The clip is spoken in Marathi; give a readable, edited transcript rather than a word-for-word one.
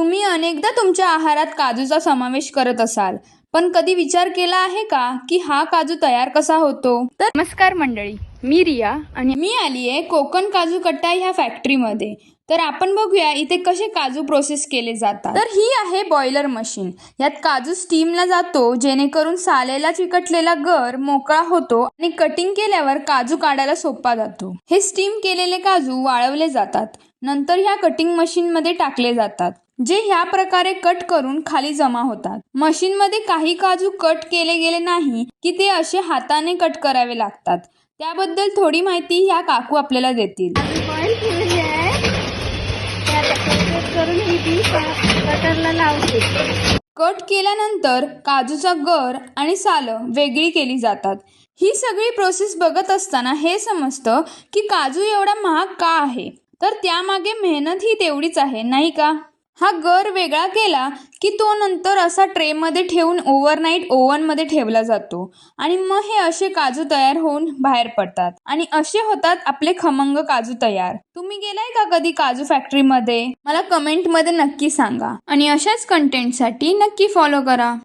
तुम्ही अनेकदा तुमच्या आहारात काजूचा समावेश करत असाल, पण कधी विचार केला आहे का की हा काजू तयार कसा होतो? तर नमस्कार मंडळी, मी रिया आणि मी आली आहे कोकण काजू कट्टा ह्या फॅक्टरीमध्ये. तर आपण बघूया इथे कसे काजू प्रोसेस केले जातात. तर ही आहे बॉयलर मशीन. यात काजू स्टीमला जातो, जेणेकरून सालेला चिकटलेला गर मोकळा होतो आणि कटिंग केल्यावर काजू काढायला सोपा जातो. हे स्टीम केलेले काजू वाळवले जातात, नंतर ह्या कटिंग मशीन मध्ये टाकले जातात, जे ह्या प्रकारे कट करून खाली जमा होतात. मशीन मध्ये काही काजू कट केले गेले नाही की ते असे हाताने कट करावे लागतात. त्याबद्दल थोडी माहिती ह्या काकू आपल्याला देतील. बॉईल केलेली आहे करून ही बी बटरला लावते. कट केल्यानंतर काजूचा गर आणि सालं वेगळी केली जातात. ही सगळी प्रोसेस बघत असताना हे समजतं की काजू एवढा महाग का आहे, तर त्यामागे मेहनत ही तेवढीच आहे, नाही का? हा गर वेगळा केला की तो नंतर असा ट्रेमध्ये ठेवून ओव्हरनाईट ओव्हनमध्ये ठेवला जातो आणि मग हे असे काजू तयार होऊन बाहेर पडतात आणि असे होतात आपले खमंग काजू तयार. तुम्ही गेलाय का कधी काजू फॅक्टरीमध्ये? मला कमेंटमध्ये नक्की सांगा आणि अशाच कंटेंटसाठी नक्की फॉलो करा.